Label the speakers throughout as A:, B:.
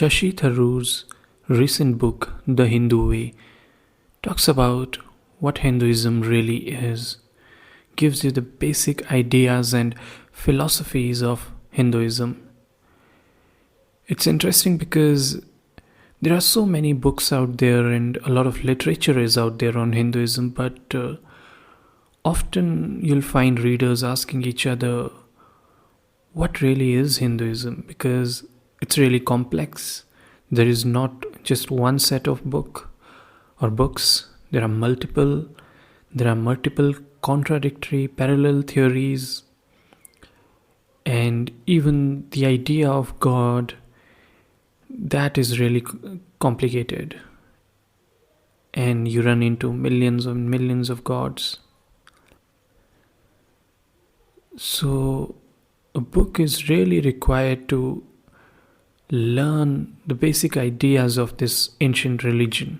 A: Shashi Tharoor's recent book, The Hindu Way, talks about what Hinduism really is, gives you the basic ideas and philosophies of Hinduism. It's interesting because there are so many books out there and a lot of literature is out there on Hinduism, but often you'll find readers asking each other, what really is Hinduism? Because it's really complex. There is not just one set of book or books. There are multiple. There are multiple contradictory, parallel theories, and even the idea of God. That is really complicated, and you run into millions and millions of gods. So, a book is really required to learn the basic ideas of this ancient religion.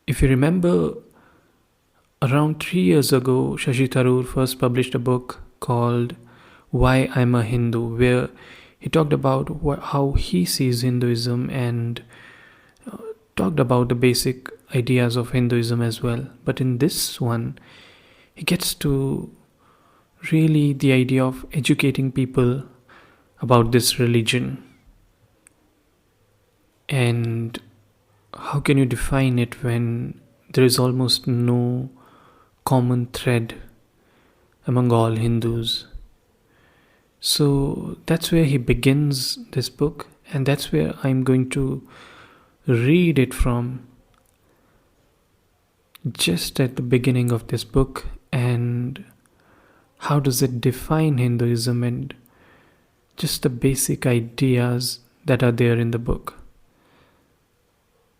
A: If you remember, around 3 years ago, Shashi Tharoor first published a book called Why I'm a Hindu, where he talked about how he sees Hinduism and talked about the basic ideas of Hinduism as well. But in this one, he gets to really the idea of educating people about this religion. And how can you define it when there is almost no common thread among all Hindus? So that's where he begins this book, and that's where I'm going to read it from, just at the beginning of this book. And how does it define Hinduism and just the basic ideas that are there in the book.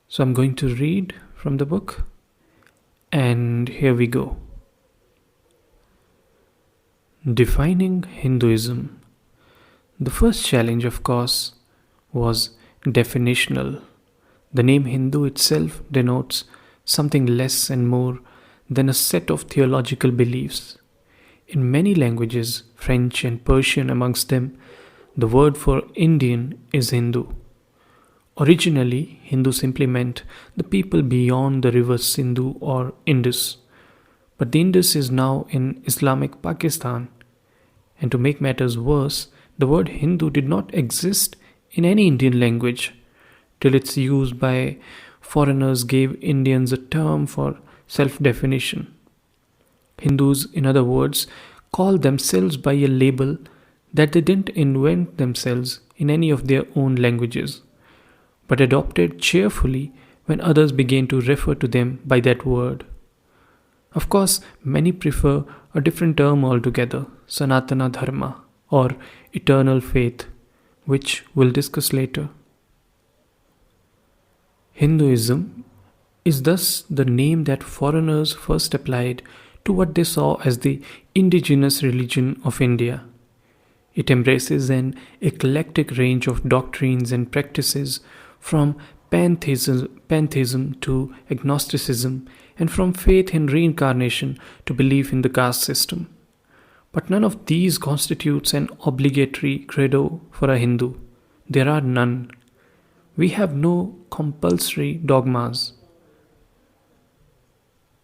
A: So I'm going to read from the book, and here we go. Defining Hinduism. The first challenge, of course, was definitional. The name Hindu itself denotes something less and more than a set of theological beliefs. In many languages, French and Persian amongst them, the word for Indian is Hindu. Originally, Hindu simply meant the people beyond the river Sindhu or Indus. But the Indus is now in Islamic Pakistan. And to make matters worse, the word Hindu did not exist in any Indian language till its use by foreigners gave Indians a term for self-definition. Hindus, in other words, call themselves by a label that they didn't invent themselves in any of their own languages, but adopted cheerfully when others began to refer to them by that word. Of course, many prefer a different term altogether, Sanatana Dharma, or eternal faith, which we'll discuss later. Hinduism is thus the name that foreigners first applied to what they saw as the indigenous religion of India. It embraces an eclectic range of doctrines and practices, from pantheism to agnosticism, and from faith in reincarnation to belief in the caste system. But none of these constitutes an obligatory credo for a Hindu. There are none. We have no compulsory dogmas.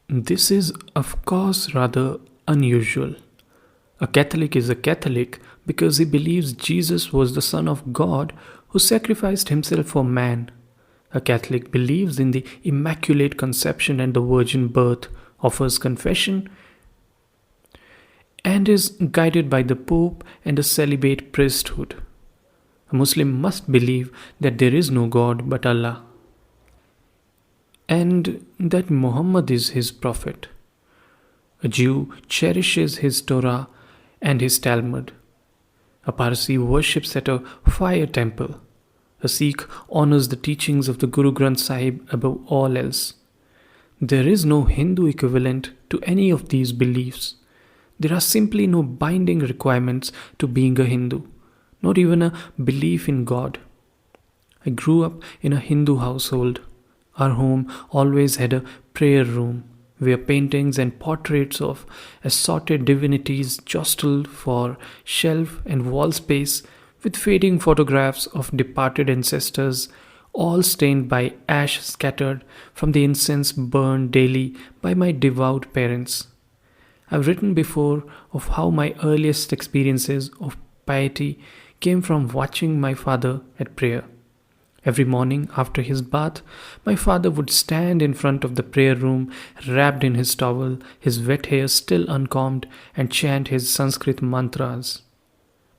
A: This is, of course, rather unusual. A Catholic is a Catholic because he believes Jesus was the Son of God who sacrificed himself for man. A Catholic believes in the Immaculate Conception and the Virgin Birth, offers confession, and is guided by the Pope and a celibate priesthood. A Muslim must believe that there is no God but Allah, and that Muhammad is his prophet. A Jew cherishes his Torah and his Talmud. A Parsi worships at a fire temple. A Sikh honors the teachings of the Guru Granth Sahib above all else. There is no Hindu equivalent to any of these beliefs. There are simply no binding requirements to being a Hindu, not even a belief in God. I grew up in a Hindu household. Our home always had a prayer room, where paintings and portraits of assorted divinities jostled for shelf and wall space with fading photographs of departed ancestors, all stained by ash scattered from the incense burned daily by my devout parents. I've written before of how my earliest experiences of piety came from watching my father at prayer. Every morning after his bath, my father would stand in front of the prayer room, wrapped in his towel, his wet hair still uncombed, and chant his Sanskrit mantras.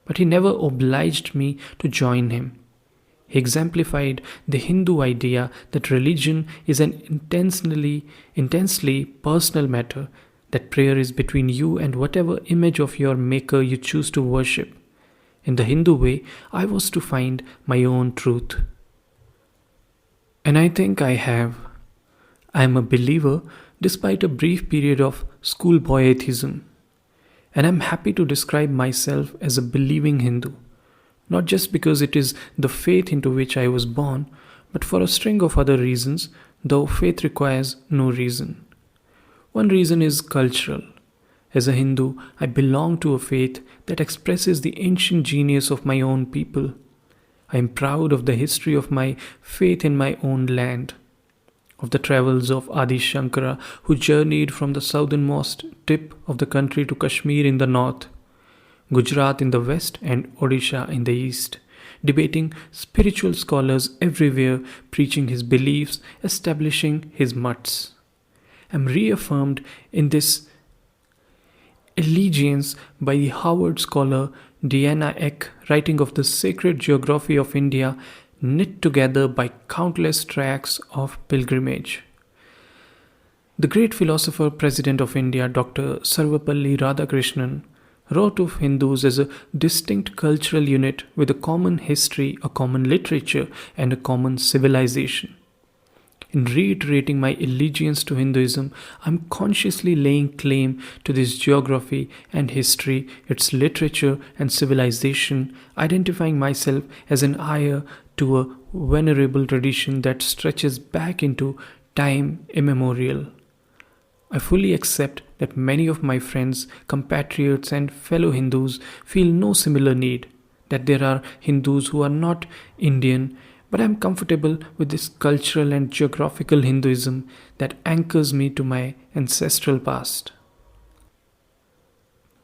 A: But he never obliged me to join him. He exemplified the Hindu idea that religion is an intensely personal matter, that prayer is between you and whatever image of your maker you choose to worship. In the Hindu way, I was to find my own truth. And I think I have. I am a believer despite a brief period of schoolboy atheism. And I'm happy to describe myself as a believing Hindu, not just because it is the faith into which I was born, but for a string of other reasons, though faith requires no reason. One reason is cultural. As a Hindu, I belong to a faith that expresses the ancient genius of my own people. I am proud of the history of my faith in my own land, of the travels of Adi Shankara, who journeyed from the southernmost tip of the country to Kashmir in the north, Gujarat in the west, and Odisha in the east, debating spiritual scholars everywhere, preaching his beliefs, establishing his mutts. I am reaffirmed in this allegiance by the Harvard scholar Diana Eck, writing of the sacred geography of India, knit together by countless tracts of pilgrimage. The great philosopher President of India, Dr. Sarvapalli Radhakrishnan, wrote of Hindus as a distinct cultural unit with a common history, a common literature, and a common civilization. In reiterating my allegiance to Hinduism, I am consciously laying claim to this geography and history, its literature and civilization, identifying myself as an heir to a venerable tradition that stretches back into time immemorial. I fully accept that many of my friends, compatriots, and fellow Hindus feel no similar need, that there are Hindus who are not Indian, but I am comfortable with this cultural and geographical Hinduism that anchors me to my ancestral past.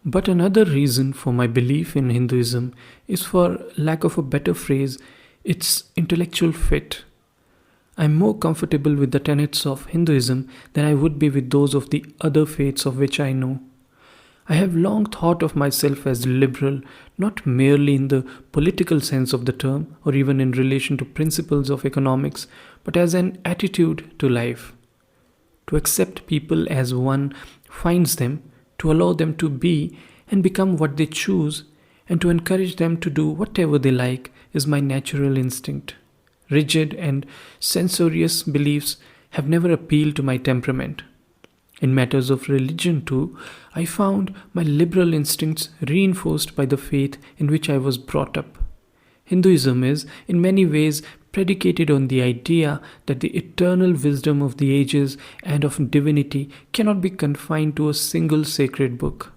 A: But another reason for my belief in Hinduism is, for lack of a better phrase, its intellectual fit. I am more comfortable with the tenets of Hinduism than I would be with those of the other faiths of which I know. I have long thought of myself as liberal, not merely in the political sense of the term or even in relation to principles of economics, but as an attitude to life. To accept people as one finds them, to allow them to be and become what they choose, and to encourage them to do whatever they like is my natural instinct. Rigid and censorious beliefs have never appealed to my temperament. In matters of religion, too, I found my liberal instincts reinforced by the faith in which I was brought up. Hinduism is, in many ways, predicated on the idea that the eternal wisdom of the ages and of divinity cannot be confined to a single sacred book.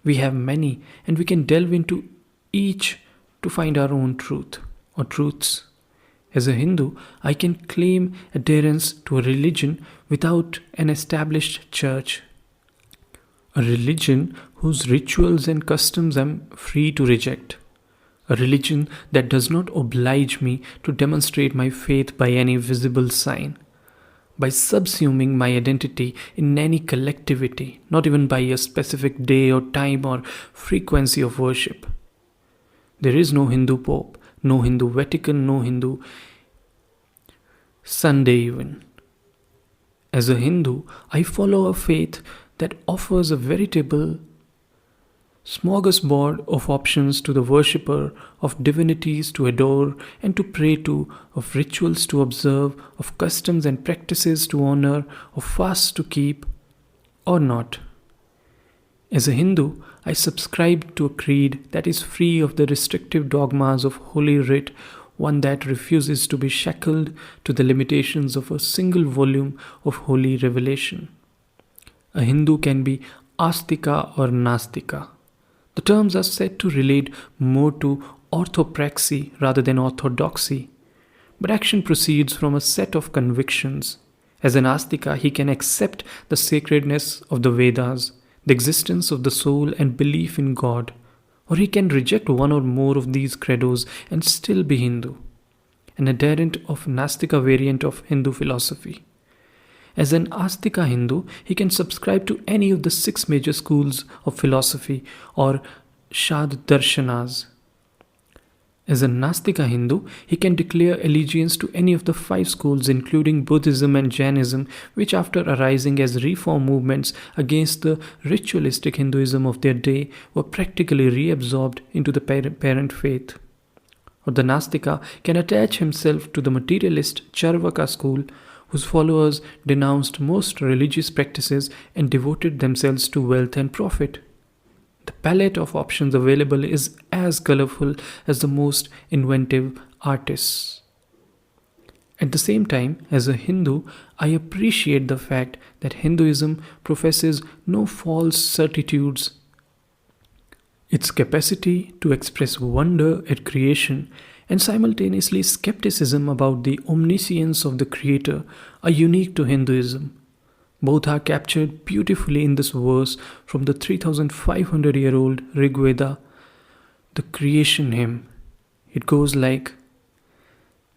A: We have many, and we can delve into each to find our own truth or truths. As a Hindu, I can claim adherence to a religion without an established church. A religion whose rituals and customs I am free to reject. A religion that does not oblige me to demonstrate my faith by any visible sign, by subsuming my identity in any collectivity, not even by a specific day or time or frequency of worship. There is no Hindu Pope, no Hindu Vatican, no Hindu Sunday even. As a Hindu, I follow a faith that offers a veritable smorgasbord of options to the worshipper, of divinities to adore and to pray to, of rituals to observe, of customs and practices to honor, of fasts to keep or not. As a Hindu, I subscribe to a creed that is free of the restrictive dogmas of Holy Writ, one that refuses to be shackled to the limitations of a single volume of holy revelation. A Hindu can be Astika or Nastika. The terms are said to relate more to orthopraxy rather than orthodoxy, but action proceeds from a set of convictions. As an astika, he can accept the sacredness of the Vedas, the existence of the soul, and belief in God, or he can reject one or more of these credos and still be Hindu, an adherent of Nastika variant of Hindu philosophy. As an Astika Hindu, he can subscribe to any of the six major schools of philosophy or Shad Darshanas. As a Nastika Hindu, he can declare allegiance to any of the five schools, including Buddhism and Jainism, which, after arising as reform movements against the ritualistic Hinduism of their day, were practically reabsorbed into the parent faith. Or the Nastika can attach himself to the materialist Charvaka school, whose followers denounced most religious practices and devoted themselves to wealth and profit. The palette of options available is as colorful as the most inventive artists. At the same time, as a Hindu, I appreciate the fact that Hinduism professes no false certitudes. Its capacity to express wonder at creation and simultaneously skepticism about the omniscience of the Creator are unique to Hinduism. Both are captured beautifully in this verse from the 3500-year-old Rig Veda, the creation hymn. It goes like,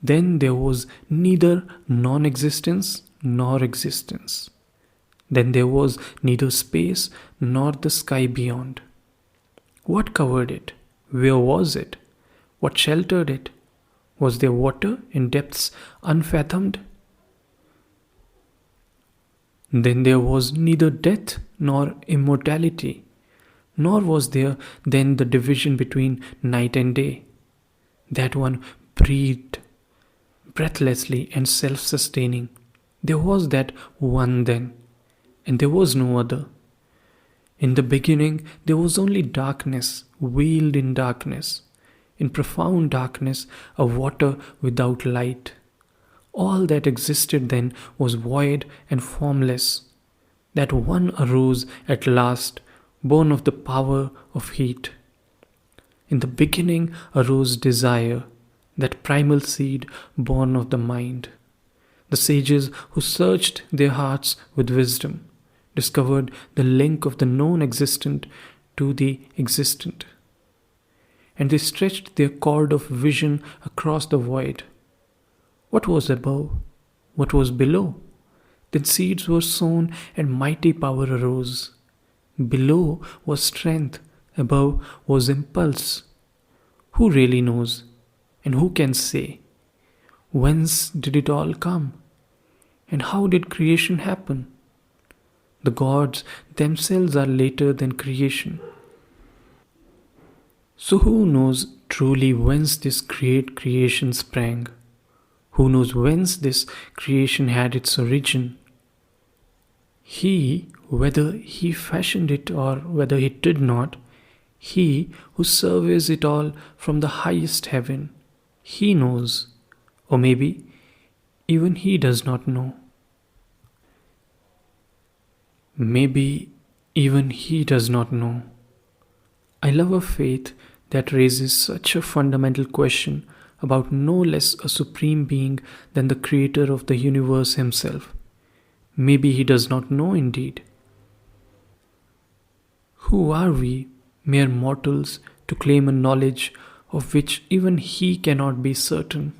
A: "Then there was neither non-existence nor existence. Then there was neither space nor the sky beyond. What covered it? Where was it? What sheltered it? Was there water in depths unfathomed? Then there was neither death nor immortality, nor was there then the division between night and day. That one breathed breathlessly and self-sustaining. There was that one then, and there was no other. In the beginning there was only darkness, veiled in darkness. In profound darkness, a water without light. All that existed then was void and formless. That one arose at last, born of the power of heat. In the beginning arose desire, that primal seed born of the mind. The sages who searched their hearts with wisdom discovered the link of the non-existent to the existent. And they stretched their cord of vision across the void. What was above? What was below? Then seeds were sown and mighty power arose. Below was strength, above was impulse. Who really knows? And who can say? Whence did it all come? And how did creation happen? The gods themselves are later than creation. So who knows truly whence this great creation sprang? Who knows whence this creation had its origin? He, whether he fashioned it or whether he did not, he who surveys it all from the highest heaven, he knows, or maybe even he does not know. Maybe even he does not know. I love a faith that raises such a fundamental question about no less a supreme being than the creator of the universe himself. Maybe he does not know indeed. Who are we, mere mortals, to claim a knowledge of which even he cannot be certain?